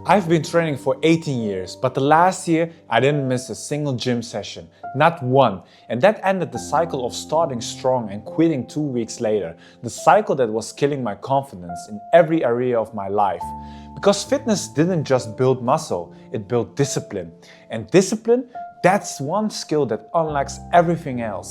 I've been training for 18 years, but the last year I didn't miss a single gym session, not one. And that ended the cycle of starting strong and quitting 2 weeks later, the cycle that was killing my confidence in every area of my life. Because fitness didn't just build muscle, it built discipline. And discipline, that's one skill that unlocks everything else.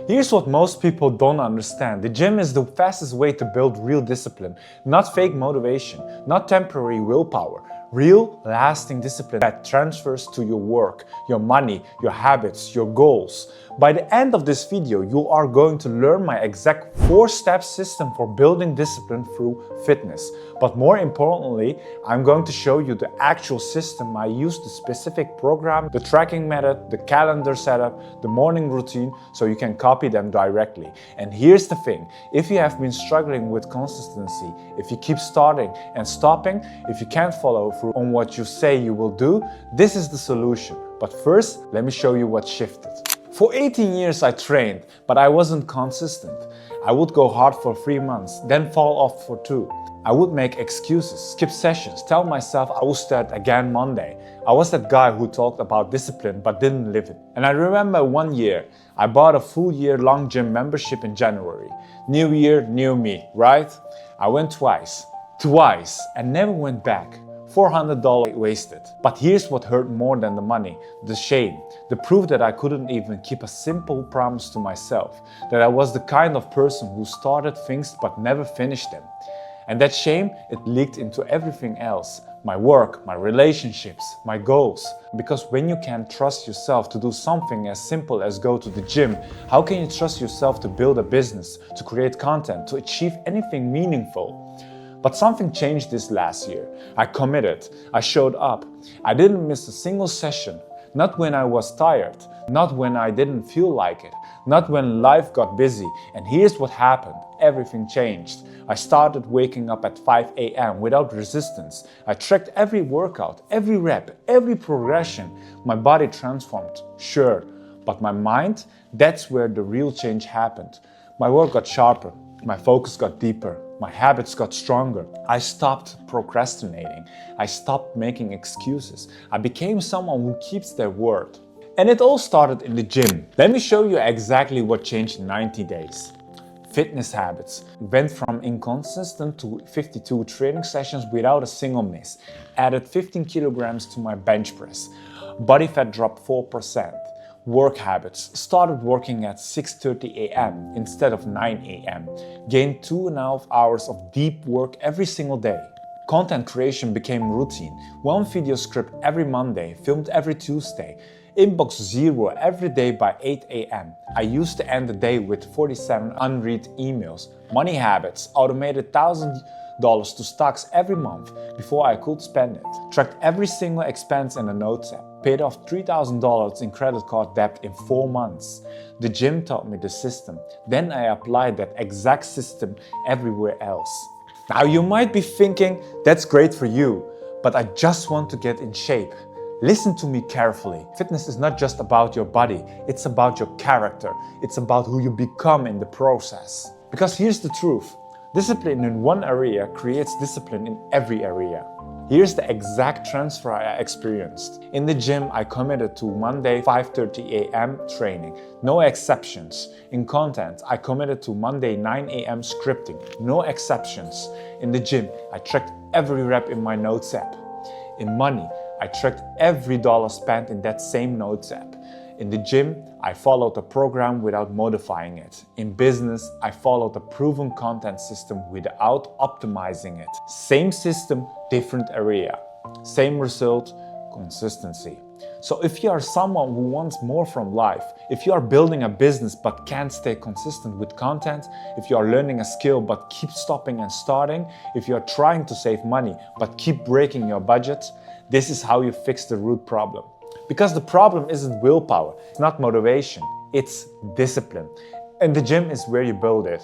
Here's what most people don't understand. The gym is the fastest way to build real discipline, not fake motivation, not temporary willpower. Real, lasting discipline that transfers to your work, your money, your habits, your goals. By the end of this video, you are going to learn my exact 4-step system for building discipline through fitness. But more importantly, I'm going to show you the actual system I use, the specific program, the tracking method, the calendar setup, the morning routine, so you can copy them directly. And here's the thing, if you have been struggling with consistency, if you keep starting and stopping, if you can't follow through on what you say you will do, this is the solution. But first, let me show you what shifted. For 18 years I trained, but I wasn't consistent. I would go hard for 3 months, then fall off for 2. I would make excuses, skip sessions, tell myself I will start again Monday. I was that guy who talked about discipline but didn't live it. And I remember one year, I bought a full year-long gym membership in January. New year, new me, right? I went twice, and never went back. $400 wasted. But here's what hurt more than the money, the shame, the proof that I couldn't even keep a simple promise to myself, that I was the kind of person who started things but never finished them. And that shame, it leaked into everything else, my work, my relationships, my goals. Because when you can't trust yourself to do something as simple as go to the gym, how can you trust yourself to build a business, to create content, to achieve anything meaningful? But something changed this last year. I committed, I showed up. I didn't miss a single session, not when I was tired, not when I didn't feel like it, not when life got busy. And here's what happened, everything changed. I started waking up at 5 a.m. without resistance. I tracked every workout, every rep, every progression. My body transformed, sure, but my mind, that's where the real change happened. My work got sharper, my focus got deeper. My habits got stronger. I stopped procrastinating. I stopped making excuses. I became someone who keeps their word. And it all started in the gym. Let me show you exactly what changed in 90 days. Fitness habits. Went from inconsistent to 52 training sessions without a single miss. Added 15 kilograms to my bench press. Body fat dropped 4%. Work habits. Started working at 6:30 a.m. instead of 9 a.m. Gained 2.5 hours of deep work every single day. Content creation became routine. 1 video script every Monday, filmed every Tuesday. Inbox zero every day by 8 a.m. I used to end the day with 47 unread emails. Money habits. Automated $1,000 to stocks every month before I could spend it. Tracked every single expense in a notes app. Paid off $3,000 in credit card debt in 4 months. The gym taught me the system. Then I applied that exact system everywhere else. Now you might be thinking, that's great for you, but I just want to get in shape. Listen to me carefully. Fitness is not just about your body, it's about your character. It's about who you become in the process. Because here's the truth. Discipline in one area creates discipline in every area. Here's the exact transfer I experienced. In the gym, I committed to Monday 5:30 a.m. training, no exceptions. In content, I committed to Monday 9 a.m. scripting, no exceptions. In the gym, I tracked every rep in my notes app. In money, I tracked every dollar spent in that same notes app. In the gym, I followed a program without modifying it. In business, I followed a proven content system without optimizing it. Same system, different area. Same result, consistency. So if you are someone who wants more from life, if you are building a business but can't stay consistent with content, if you are learning a skill but keep stopping and starting, if you are trying to save money but keep breaking your budget, this is how you fix the root problem. Because the problem isn't willpower, it's not motivation, it's discipline. And the gym is where you build it.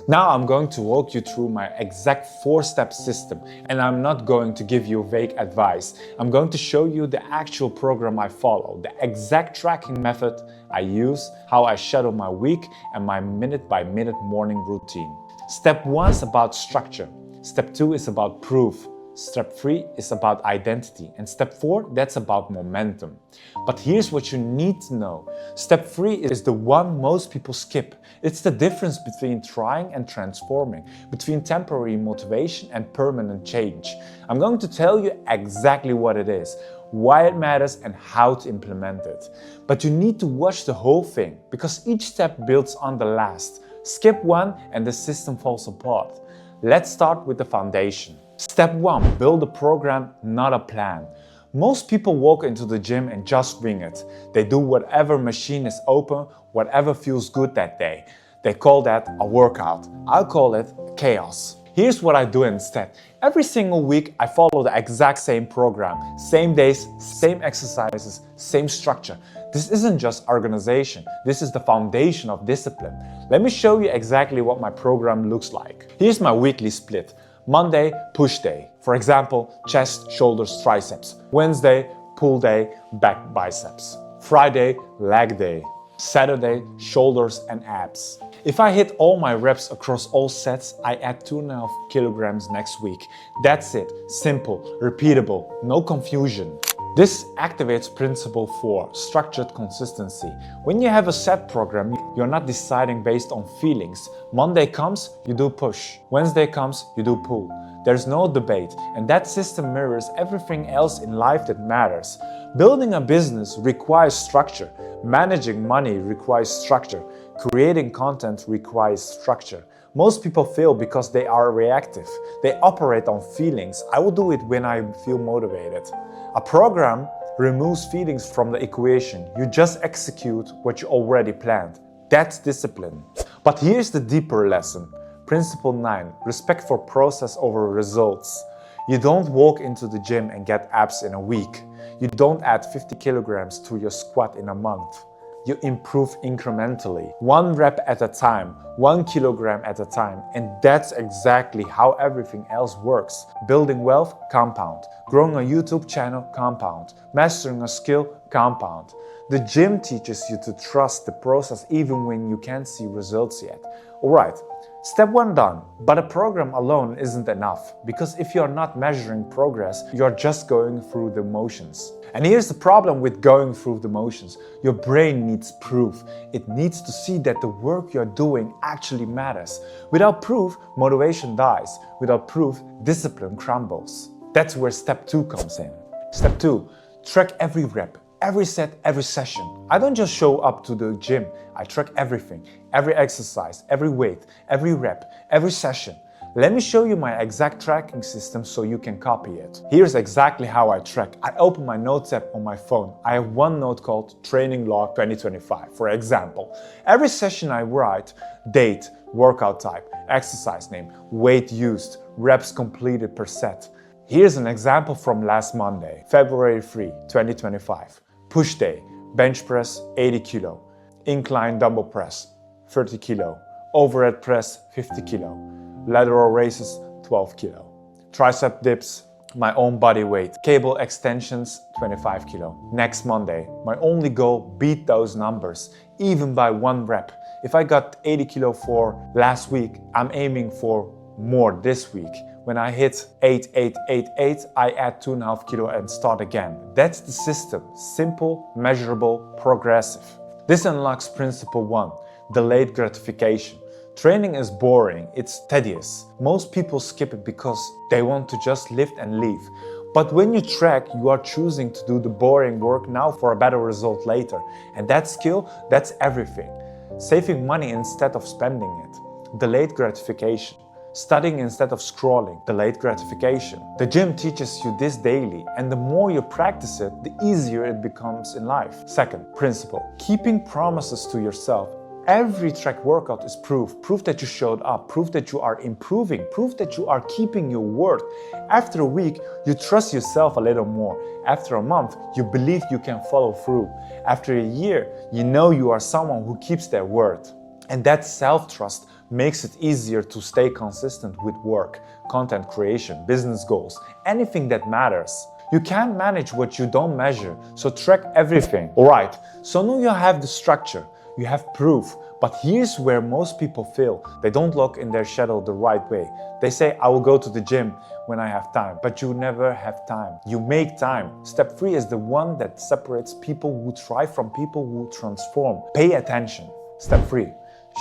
Now I'm going to walk you through my exact 4-step system, and I'm not going to give you vague advice. I'm going to show you the actual program I follow, the exact tracking method I use, how I schedule my week, and my minute-by-minute morning routine. Step 1 is about structure. Step 2 is about proof. Step 3 is about identity, and step 4, that's about momentum. But here's what you need to know. Step 3 is the one most people skip. It's the difference between trying and transforming, between temporary motivation and permanent change. I'm going to tell you exactly what it is, why it matters, and how to implement it. But you need to watch the whole thing, because each step builds on the last. Skip one and the system falls apart. Let's start with the foundation. Step 1. Build a program, not a plan. Most people walk into the gym and just wing it. They do whatever machine is open, whatever feels good that day. They call that a workout. I'll call it chaos. Here's what I do instead. Every single week I follow the exact same program. Same days, same exercises, same structure. This isn't just organization. This is the foundation of discipline. Let me show you exactly what my program looks like. Here's my weekly split. Monday, push day. For example, chest, shoulders, triceps. Wednesday, pull day, back, biceps. Friday, leg day. Saturday, shoulders and abs. If I hit all my reps across all sets, I add 2.5 kilograms next week. That's it. Simple, repeatable, no confusion. This activates principle 4, structured consistency. When you have a set program, you're not deciding based on feelings. Monday comes, you do push. Wednesday comes, you do pull. There's no debate, and that system mirrors everything else in life that matters. Building a business requires structure. Managing money requires structure. Creating content requires structure. Most people fail because they are reactive. They operate on feelings. I will do it when I feel motivated. A program removes feelings from the equation. You just execute what you already planned. That's discipline. But here's the deeper lesson. Principle 9, respect for process over results. You don't walk into the gym and get abs in a week. You don't add 50 kilograms to your squat in a month. You improve incrementally, 1 rep at a time, 1 kilogram at a time. And that's exactly how everything else works. Building wealth, compound. Growing a YouTube channel, compound. Mastering a skill, compound. The gym teaches you to trust the process even when you can't see results yet. Alright, step 1 done. But a program alone isn't enough, because if you're not measuring progress, you're just going through the motions. And here's the problem with going through the motions. Your brain needs proof. It needs to see that the work you're doing actually matters. Without proof, motivation dies. Without proof, discipline crumbles. That's where step 2 comes in. Step 2, track every rep, every set, every session. I don't just show up to the gym. I track everything, every exercise, every weight, every rep, every session. Let me show you my exact tracking system so you can copy it. Here's exactly how I track. I open my notes app on my phone. I have one note called Training Log 2025. For example, every session I write date, workout type, exercise name, weight used, reps completed per set. Here's an example from last Monday, February 3, 2025. Push day, bench press 80 kilo, incline dumbbell press 30 kilo, overhead press 50 kilo. Lateral raises 12 kilo. Tricep dips, my own body weight. Cable extensions 25 kilo. Next Monday, my only goal, beat those numbers, even by 1 rep. If I got 80 kilo for last week, I'm aiming for more this week. When I hit 8, 8, 8, 8, I add 2.5 kilo and start again. That's the system. Simple, measurable, progressive. This unlocks principle 1, delayed gratification. Training is boring, it's tedious. Most people skip it because they want to just lift and leave. But when you track, you are choosing to do the boring work now for a better result later. And that skill, that's everything. Saving money instead of spending it. Delayed gratification. Studying instead of scrolling. Delayed gratification. The gym teaches you this daily, and the more you practice it, the easier it becomes in life. Second principle, keeping promises to yourself. Every track workout is proof that you showed up, proof that you are improving, proof that you are keeping your word. After a week, you trust yourself a little more. After a month, you believe you can follow through. After a year, you know you are someone who keeps their word. And that self-trust makes it easier to stay consistent with work, content creation, business goals, anything that matters. You can't manage what you don't measure, so track everything. Alright, so now you have the structure. You have proof, but here's where most people fail. They don't look in their shadow the right way. They say, I will go to the gym, when I have time, but you never have time. You make time. Step 3 is the one that separates people who thrive from people who transform. Pay attention. Step 3,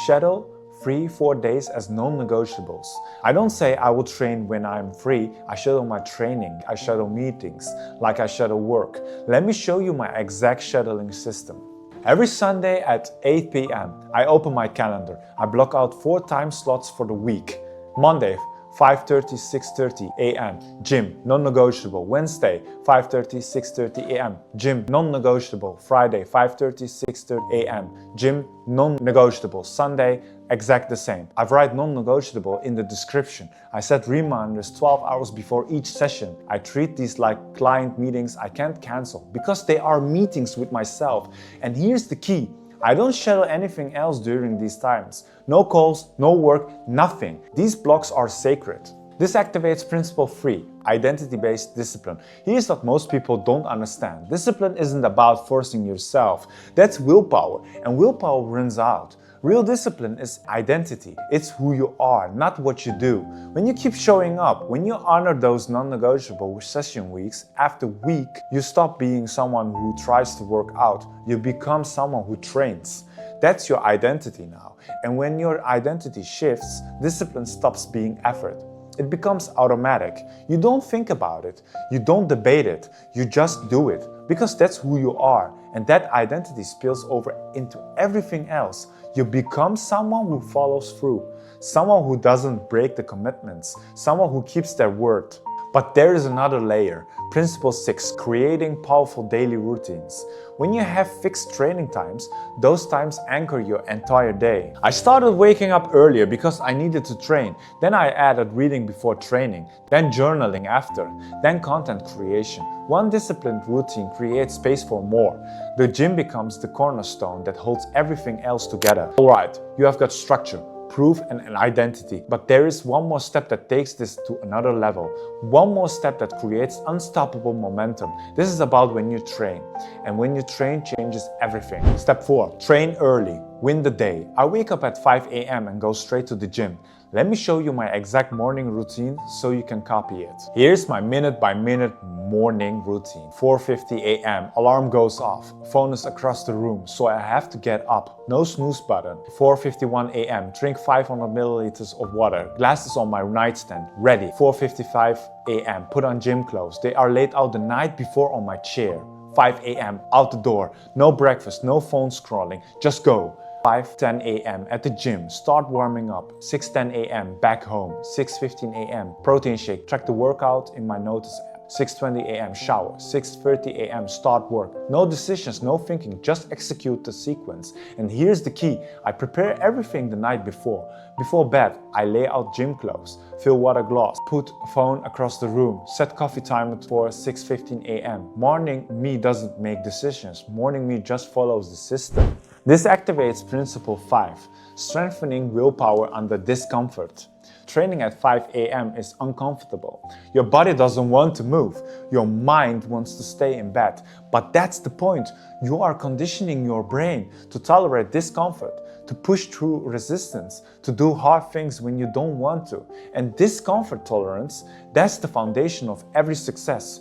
schedule 3-4 days as non-negotiables. I don't say I will train when I'm free. I schedule my training. I schedule meetings, like I schedule work. Let me show you my exact scheduling system. Every Sunday at 8 p.m., I open my calendar. I block out 4 time slots for the week. Monday, 5:30, 6:30 a.m. gym, non-negotiable. Wednesday, 5:30, 6:30 a.m. gym, non-negotiable. Friday, 5:30, 6:30 a.m. gym, non-negotiable. Sunday, exact the same. I write non-negotiable in the description. I set reminders 12 hours before each session. I treat these like client meetings I can't cancel because they are meetings with myself. And here's the key. I don't schedule anything else during these times. No calls, no work, nothing. These blocks are sacred. This activates principle 3, identity-based discipline. Here's what most people don't understand. Discipline isn't about forcing yourself. That's willpower, and willpower runs out. Real discipline is identity. It's who you are, not what you do. When you keep showing up, when you honor those non-negotiable session weeks, after week, you stop being someone who tries to work out. You become someone who trains. That's your identity now. And when your identity shifts, discipline stops being effort. It becomes automatic. You don't think about it. You don't debate it. You just do it. Because that's who you are. And that identity spills over into everything else. You become someone who follows through. Someone who doesn't break the commitments. Someone who keeps their word. But there is another layer. Principle 6, creating powerful daily routines. When you have fixed training times, those times anchor your entire day. I started waking up earlier because I needed to train. Then I added reading before training, then journaling after, then content creation. One disciplined routine creates space for more. The gym becomes the cornerstone that holds everything else together. Alright, you have got structure, proof, and an identity. But there is one more step that takes this to another level. One more step that creates unstoppable momentum. This is about when you train. And when you train changes everything. Step 4, train early. Win the day. I wake up at 5 a.m. and go straight to the gym. Let me show you my exact morning routine so you can copy it. Here's my minute-by-minute morning routine. 4:50 a.m. Alarm goes off. Phone is across the room, so I have to get up. No snooze button. 4:51 a.m. Drink 500 milliliters of water. Glasses on my nightstand. Ready. 4:55 a.m. Put on gym clothes. They are laid out the night before on my chair. 5 a.m. Out the door. No breakfast, no phone scrolling. Just go. 5:10 a.m. at the gym, start warming up. 6:10 a.m. back home. 6:15 a.m. protein shake, track the workout in my notice app. 6:20 a.m. shower. 6:30 a.m. start work. No decisions, no thinking, just execute the sequence. And here's the key, I prepare everything the night before. Before bed, I lay out gym clothes, fill water glass, put phone across the room, set coffee time for 6:15 a.m. Morning me doesn't make decisions, morning me just follows the system. This activates principle 5, strengthening willpower under discomfort. Training at 5 a.m. is uncomfortable. Your body doesn't want to move. Your mind wants to stay in bed. But that's the point. You are conditioning your brain to tolerate discomfort, to push through resistance, to do hard things when you don't want to. And discomfort tolerance, that's the foundation of every success.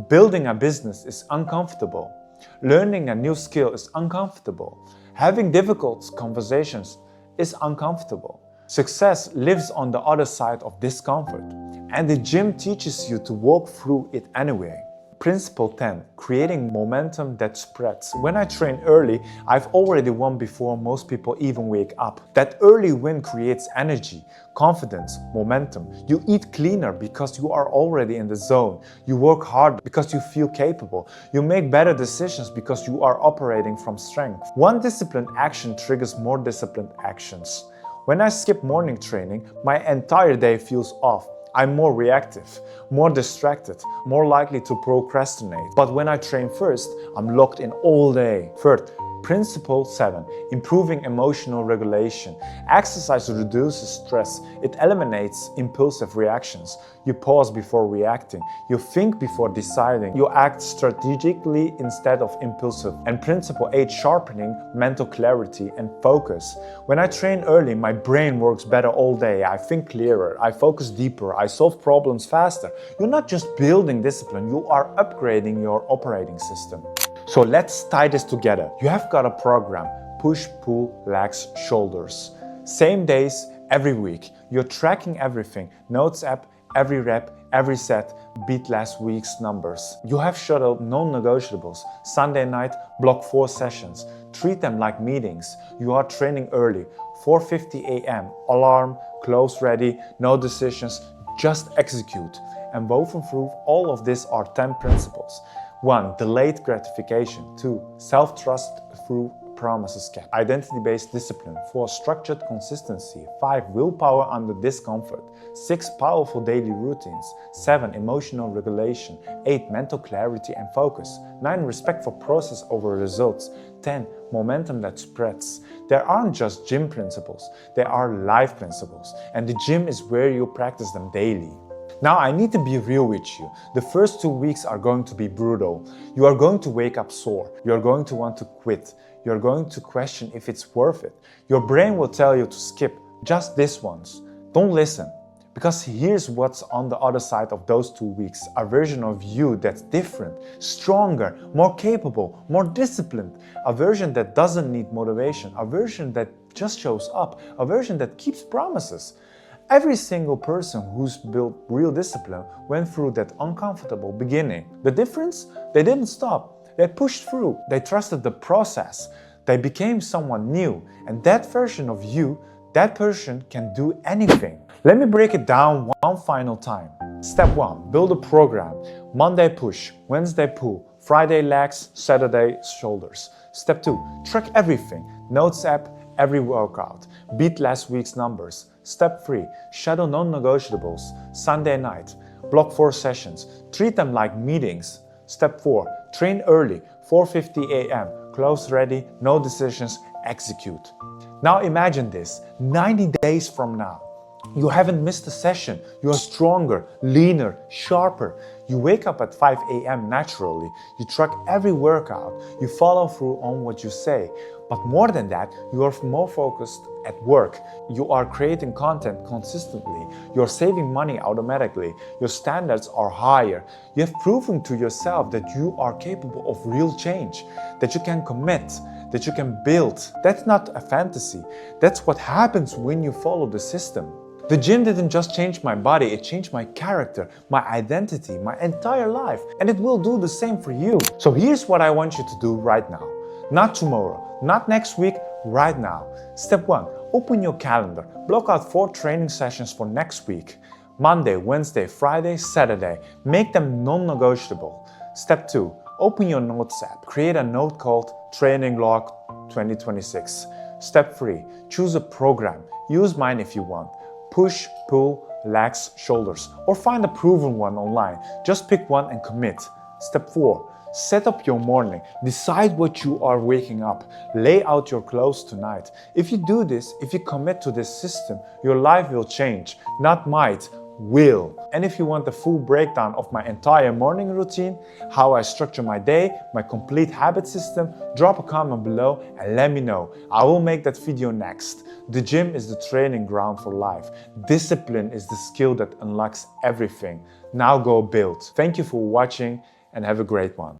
Building a business is uncomfortable. Learning a new skill is uncomfortable. Having difficult conversations is uncomfortable. Success lives on the other side of discomfort, and the gym teaches you to walk through it anyway. Principle 10, creating momentum that spreads. When I train early, I've already won before most people even wake up. That early win creates energy, confidence, momentum. You eat cleaner because you are already in the zone. You work hard because you feel capable. You make better decisions because you are operating from strength. One disciplined action triggers more disciplined actions. When I skip morning training, my entire day feels off. I'm more reactive, more distracted, more likely to procrastinate. But when I train first, I'm locked in all day. Third, Principle 7. Improving emotional regulation. Exercise reduces stress. It eliminates impulsive reactions. You pause before reacting. You think before deciding. You act strategically instead of impulsive. And Principle 8. Sharpening mental clarity and focus. When I train early, my brain works better all day. I think clearer. I focus deeper. I solve problems faster. You're not just building discipline, you are upgrading your operating system. So let's tie this together. You have got a program: push, pull, legs, shoulders. Same days, every week. You're tracking everything. Notes app, every rep, every set, beat last week's numbers. You have scheduled non-negotiables. Sunday night, block 4 sessions. Treat them like meetings. You are training early. 4:50 a.m. Alarm, clothes ready, no decisions, just execute. And woven through all of this are 10 principles. 1. Delayed gratification. 2. Self-trust through promises kept. Identity-based discipline. 4. Structured consistency. 5. Willpower under discomfort. 6. Powerful daily routines. 7. Emotional regulation. 8. Mental clarity and focus. 9. Respect for process over results. 10. Momentum that spreads. There aren't just gym principles, there are life principles, and the gym is where you practice them daily. Now I need to be real with you. The first 2 weeks are going to be brutal. You are going to wake up sore. You are going to want to quit. You are going to question if it's worth it. Your brain will tell you to skip just this once. Don't listen. Because here's what's on the other side of those 2 weeks. A version of you that's different, stronger, more capable, more disciplined. A version that doesn't need motivation. A version that just shows up. A version that keeps promises. Every single person who's built real discipline went through that uncomfortable beginning. The difference? They didn't stop. They pushed through. They trusted the process. They became someone new. And that version of you, that person can do anything. Let me break it down one final time. Step 1. Build a program. Monday push, Wednesday pull, Friday legs, Saturday shoulders. Step 2. Track everything. Notes app, every workout. Beat last week's numbers. Step 3. Schedule non-negotiables. Sunday night. Block 4 sessions. Treat them like meetings. Step 4. Train early. 4:50 a.m. Clothes ready, no decisions, execute. Now imagine this. 90 days from now. You haven't missed a session. You are stronger, leaner, sharper. You wake up at 5 a.m. naturally. You track every workout. You follow through on what you say. But more than that, you are more focused at work. You are creating content consistently. You're saving money automatically. Your standards are higher. You have proven to yourself that you are capable of real change, that you can commit, that you can build. That's not a fantasy. That's what happens when you follow the system. The gym didn't just change my body, it changed my character, my identity, my entire life. And it will do the same for you. So here's what I want you to do right now. Not tomorrow, not next week, right now. Step 1. Open your calendar. Block out 4 training sessions for next week. Monday, Wednesday, Friday, Saturday. Make them non-negotiable. Step 2. Open your notes app. Create a note called Training Log 2026. Step 3. Choose a program. Use mine if you want. Push, pull, legs, shoulders, or find a proven one online. Just pick one and commit. Step 4. Set up your morning. Decide what you are waking up. Lay out your clothes tonight. If you do this, if you commit to this system, your life will change. Not might, will. And if you want the full breakdown of my entire morning routine, how I structure my day, my complete habit system, drop a comment below and let me know. I will make that video next. The gym is the training ground for life. Discipline is the skill that unlocks everything. Now go build. Thank you for watching and have a great one.